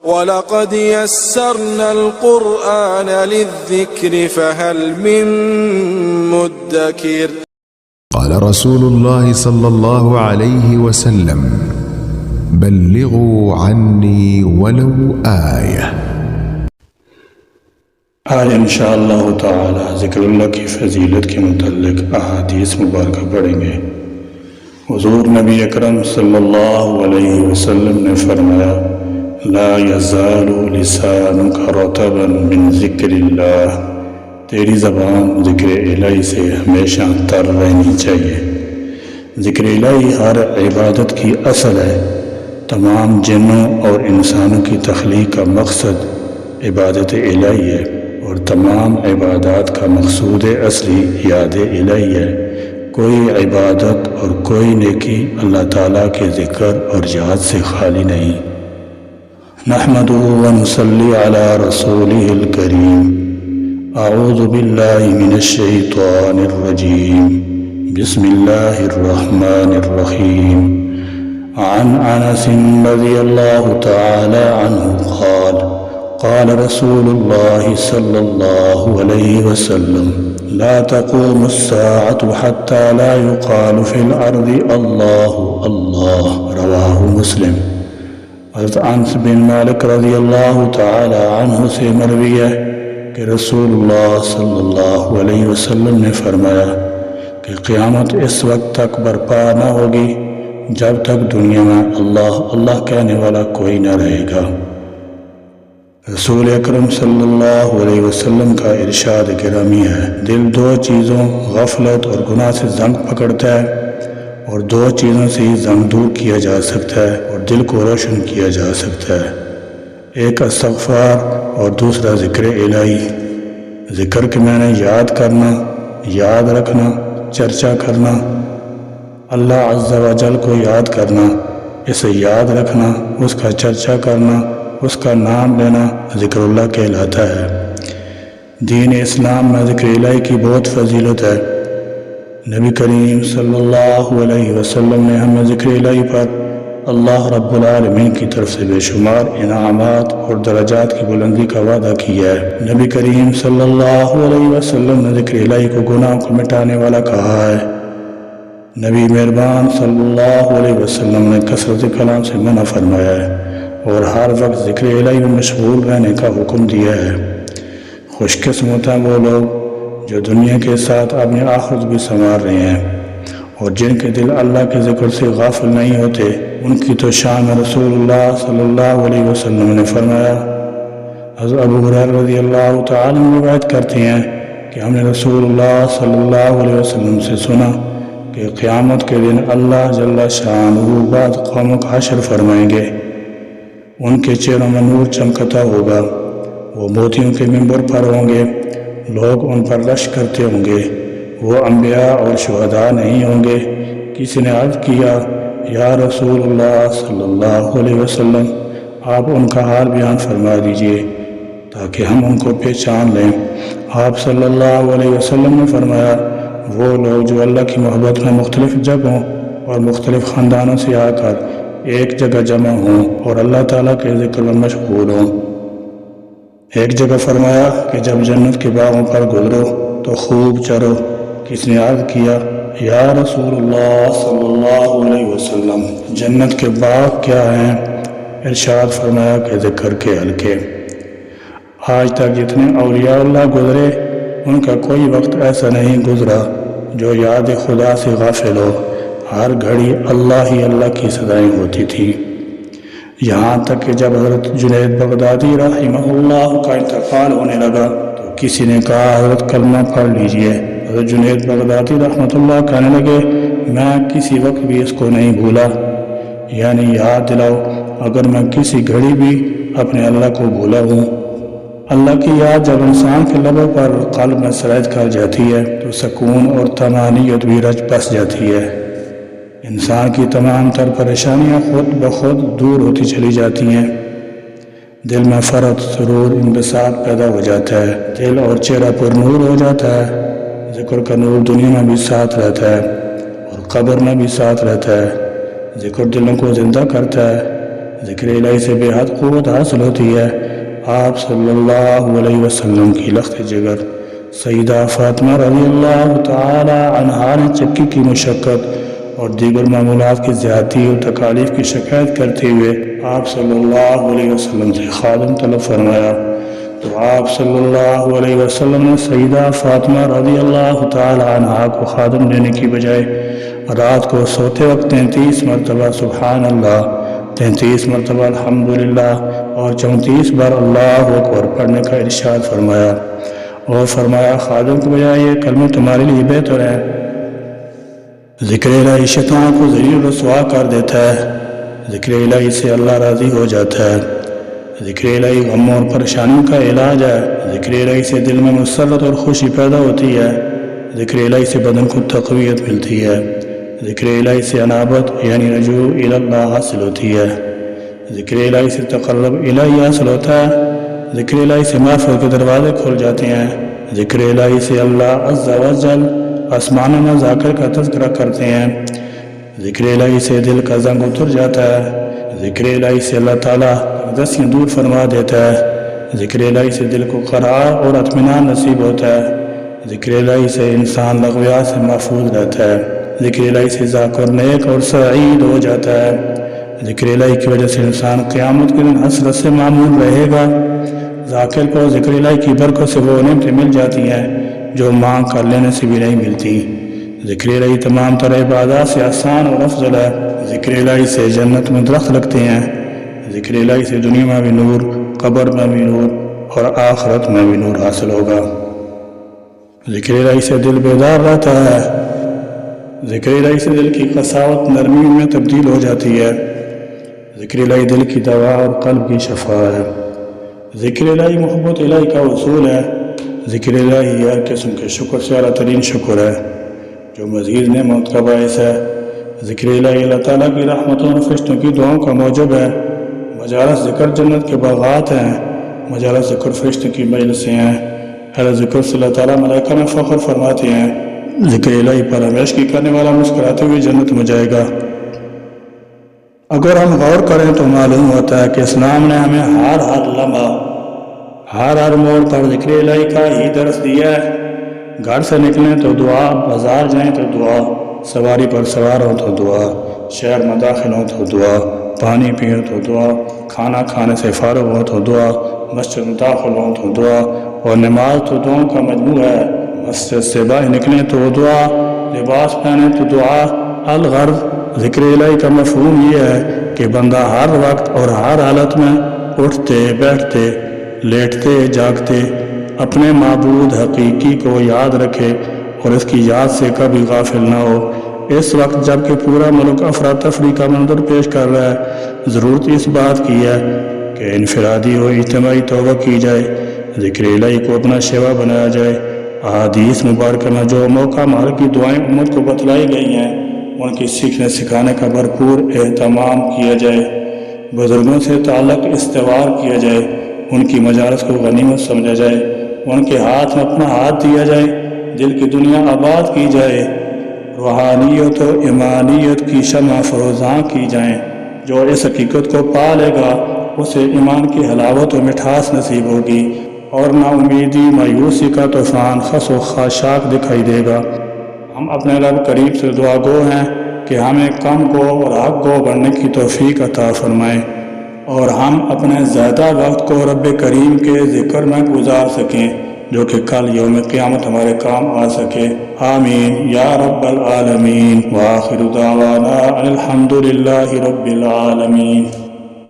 وَلَقَدْ يَسَّرْنَا الْقُرْآنَ لِلذِّكْرِ فَهَلْ مِن مُّدَّكِرٍ. قال رسول الله صلى الله عليه وسلم: بلغوا عني ولو آية. آج انشاءاللہ تعالی ذکر اللہ کی فضیلت کے متعلق احادیث مبارکہ پڑھیں گے۔ حضور نبی اکرم صلی اللہ علیہ وسلم نے فرمایا: لا یزال لسانک رطبا من ذکر اللہ، تیری زبان ذکر الہی سے ہمیشہ تر رہنی چاہیے۔ ذکر الہی ہر عبادت کی اصل ہے۔ تمام جنوں اور انسانوں کی تخلیق کا مقصد عبادت الہی ہے، اور تمام عبادات کا مقصود اصلی یاد الہی ہے۔ کوئی عبادت اور کوئی نیکی اللہ تعالیٰ کے ذکر اور یاد سے خالی نہیں۔ نحمدہ ونصلی علی رسولہ الکریم۔ اعوذ باللہ من الشیطان الرجیم، بسم اللہ الرحمن الرحیم۔ عن انس رضی اللہ تعالی عنہ قال قال رسول اللہ صلی اللہ علیہ وسلم: لا تقوم الساعة حتى لا يقال في الأرض الله الله، رواہ مسلم۔ حضرت انس بن مالک رضی اللہ تعالی عنہ سے مروی ہے کہ رسول اللہ صلی اللہ علیہ وسلم نے فرمایا کہ قیامت اس وقت تک برپا نہ ہوگی جب تک دنیا میں اللہ اللہ کہنے والا کوئی نہ رہے گا۔ رسول اکرم صلی اللہ علیہ وسلم کا ارشاد گرامی ہے: دل دو چیزوں غفلت اور گناہ سے زنگ پکڑتا ہے، اور دو چیزوں سے ہی زنگ دور کیا جا سکتا ہے اور دل کو روشن کیا جا سکتا ہے، ایک استغفار اور دوسرا ذکر الہی۔ ذکر کے معنی یاد کرنا، یاد رکھنا، چرچا کرنا، اللہ عز و جل کو یاد کرنا، اسے یاد رکھنا، اس کا چرچا کرنا، اس کا نام لینا ذکر اللہ کہلاتا ہے۔ دین اسلام میں ذکر الہی کی بہت فضیلت ہے۔ نبی کریم صلی اللہ علیہ وسلم نے ہمیں ذکر الہی پر اللہ رب العالمین کی طرف سے بے شمار انعامات اور درجات کی بلندی کا وعدہ کیا ہے۔ نبی کریم صلی اللہ علیہ وسلم نے ذکر الہی کو گناہ کو مٹانے والا کہا ہے۔ نبی مہربان صلی اللہ علیہ وسلم نے کثرت کلام سے منع فرمایا ہے اور ہر وقت ذکر الہی میں مشغول رہنے کا حکم دیا ہے۔ خوش قسمت ہیں وہ لوگ جو دنیا کے ساتھ اپنی آخرت بھی سنوار رہے ہیں، اور جن کے دل اللہ کے ذکر سے غافل نہیں ہوتے، ان کی تو شان رسول اللہ صلی اللہ علیہ وسلم نے فرمایا۔ حضرت ابو ہریرہ رضی اللہ تعالی عنہ روایت کرتے ہیں کہ ہم نے رسول اللہ صلی اللہ علیہ وسلم سے سنا کہ قیامت کے دن اللہ جل شانہ بعض قوموں کا حشر فرمائیں گے۔ ان کے چہروں میں نور چمکتا ہوگا، وہ موتیوں کے منبر پر ہوں گے، لوگ ان پر رش کرتے ہوں گے، وہ انبیاء اور شہداء نہیں ہوں گے۔ کسی نے عرض کیا: یا رسول اللہ صلی اللہ علیہ وسلم، آپ ان کا حال بیان فرما دیجئے تاکہ ہم ان کو پہچان لیں۔ آپ صلی اللہ علیہ وسلم نے فرمایا: وہ لوگ جو اللہ کی محبت میں مختلف جگہوں اور مختلف خاندانوں سے آ کر ایک جگہ جمع ہوں اور اللہ تعالیٰ کے ذکر میں مشغول ہوں۔ ایک جگہ فرمایا کہ جب جنت کے باغوں پر گزرو تو خوب چرو۔ کسی نے عرض کیا: یا رسول اللہ صلی اللہ علیہ وسلم، جنت کے باغ کیا ہیں؟ ارشاد فرمایا کہ ذکر کے حلقے۔ آج تک جتنے اولیاء اللہ گزرے، ان کا کوئی وقت ایسا نہیں گزرا جو یاد خدا سے غافل ہو۔ ہر گھڑی اللہ ہی اللہ کی صدائیں ہوتی تھی، یہاں تک کہ جب حضرت جنید بغدادی رحمہ اللہ کا انتقال ہونے لگا تو کسی نے کہا: حضرت کلمہ پڑھ لیجئے۔ حضرت جنید بغدادی رحمۃ اللہ کہنے لگے: میں کسی وقت بھی اس کو نہیں بھولا، یعنی یاد دلاؤ اگر میں کسی گھڑی بھی اپنے اللہ کو بھولا ہوں۔ اللہ کی یاد جب انسان کے لبوں پر قلب میں سرائد کر جاتی ہے تو سکون اور طمانینت بھی رچ بس جاتی ہے۔ انسان کی تمام تر پریشانیاں خود بخود دور ہوتی چلی جاتی ہیں، دل میں فرحت، سرور، انبساط پیدا ہو جاتا ہے، دل اور چہرہ پر نور ہو جاتا ہے۔ ذکر کا نور دنیا میں بھی ساتھ رہتا ہے اور قبر میں بھی ساتھ رہتا ہے۔ ذکر دلوں کو زندہ کرتا ہے، ذکر الہی سے بے حد قوت حاصل ہوتی ہے۔ آپ صلی اللہ علیہ وسلم کی لخت جگر سیدہ فاطمہ رضی اللہ تعالی عنہا نے چکی کی مشقت اور دیگر معمولات کی زیادتی اور تکالیف کی شکایت کرتے ہوئے آپ صلی اللہ علیہ وسلم سے خادم طلب فرمایا، تو آپ صلی اللہ علیہ وسلم نے سیدہ فاطمہ رضی اللہ تعالی عنہا کو خادم دینے کی بجائے رات کو سوتے وقت 33 مرتبہ سبحان اللہ، 33 مرتبہ الحمدللہ اور 34 بار اللہ اکبر پڑھنے کا ارشاد فرمایا، اور فرمایا خادم کے بجائے یہ کلمہ تمہارے لیے بہتر ہے۔ ذکر الہی شیطان کو ذلیل رسوا کر دیتا ہے، ذکر الہی سے اللہ راضی ہو جاتا ہے، ذکر الہی غموں اور پریشانیوں کا علاج ہے، ذکر الہی سے دل میں مسرت اور خوشی پیدا ہوتی ہے، ذکر الہی سے بدن کو تقویت ملتی ہے، ذکر الہی سے انابت یعنی رجوع الی اللہ حاصل ہوتی ہے، ذکر الہی سے تقرب الہی حاصل ہوتا ہے، ذکر الہی سے معرفت کے دروازے کھل جاتے ہیں، ذکر الہی سے اللہ عز و جل آسمانوں میں ذاکر کا تذکرہ کرتے ہیں، ذکر الہی سے دل کا زنگ اتر جاتا ہے، ذکر الہی سے اللہ تعالیٰ دستیاں دور فرما دیتا ہے، ذکر الہی سے دل کو قرار اور اطمینان نصیب ہوتا ہے، ذکر الہی سے انسان لغویات سے محفوظ رہتا ہے، ذکر الہی سے ذاکر نیک اور سعید ہو جاتا ہے، ذکر الہی کی وجہ سے انسان قیامت کے دن حسرت سے معمول رہے گا۔ ذاکر کو ذکر الہی کی برکت سے وہ نعمتیں مل جاتی ہیں جو مانگ کر لینے سے بھی نہیں ملتی۔ ذکر الہی تمام طرح عبادات سے آسان اور افضل ہے، ذکر الہی سے جنت میں درخت لگتے ہیں، ذکر الہی سے دنیا میں بھی نور، قبر میں بھی نور اور آخرت میں بھی نور حاصل ہوگا۔ ذکر الہی سے دل بیدار رہتا ہے، ذکر الہی سے دل کی قساوت نرمی میں تبدیل ہو جاتی ہے، ذکر الہی دل کی دوا اور قلب کی شفا ہے، ذکر الہی محبت الہی کا اصول ہے، ذکر الہی ہر قسم کے شکر سے اعلیٰ ترین شکر ہے جو مزید نعمت کا باعث ہے، ذکر الہی اللہ تعالیٰ کی رحمتوں اور فرشتوں کی دعاؤں کا موجب ہے، مجالس ذکر جنت کے باغات ہیں، مجالس ذکر فرشتوں کی مجلسیں ہیں، اہل ذکر سے اللہ تعالیٰ ملائکہ میں فخر فرماتے ہیں، ذکر الہی پر ہمیشگی کرنے والا مسکراتے ہوئے جنت میں جائے گا۔ اگر ہم غور کریں تو معلوم ہوتا ہے کہ اسلام نے ہمیں ہر لمحہ ہر موڑ پر ذکر الہی کا ہی درس دیا ہے۔ گھر سے نکلیں تو دعا، بازار جائیں تو دعا، سواری پر سوار ہوں تو دعا، شہر میں داخل ہوں تو دعا، پانی پئیں تو دعا، کھانا کھانے سے فارغ ہوں تو دعا، مسجد میں داخل ہوں تو دعا، اور نماز تو دعاؤں کا مجموعہ ہے۔ مسجد سے باہر نکلیں تو دعا، لباس پہنیں تو دعا۔ الغرض ذکر الہی کا مفہوم یہ ہے کہ بندہ ہر وقت اور ہر حالت میں اٹھتے بیٹھتے لیٹتے جاگتے اپنے معبود حقیقی کو یاد رکھے اور اس کی یاد سے کبھی غافل نہ ہو۔ اس وقت جب کہ پورا ملک افراتفری کا منظر پیش کر رہا ہے، ضرورت اس بات کی ہے کہ انفرادی و اجتماعی توبہ کی جائے، ذکر الہی کو اپنا شیوا بنایا جائے۔ احادیث مبارکہ میں جو موقع مار کی دعائیں امت کو بتلائی گئی ہیں ان کی سیکھنے سکھانے کا بھرپور اہتمام کیا جائے، بزرگوں سے تعلق استوار کیا جائے، ان کی مجالس کو غنیمت سمجھا جائے، ان کے ہاتھ میں اپنا ہاتھ دیا جائے، دل کی دنیا آباد کی جائے، روحانیت و ایمانیت کی شمع فروزاں کی جائیں۔ جو اس حقیقت کو پا لے گا اسے ایمان کی حلاوت و مٹھاس نصیب ہوگی اور نا امیدی مایوسی کا طوفان خس و خاشاک دکھائی دے گا۔ ہم اپنے رب قریب سے دعا گو ہیں کہ ہمیں کم گو اور حق گو بننے کی توفیق عطا فرمائیں اور ہم اپنے زیادہ وقت کو رب کریم کے ذکر میں گزار سکیں جو کہ کل یوم قیامت ہمارے کام آ سکے۔ آمین یا رب العالمین، وآخر دعوانا الحمدللہ رب العالمین۔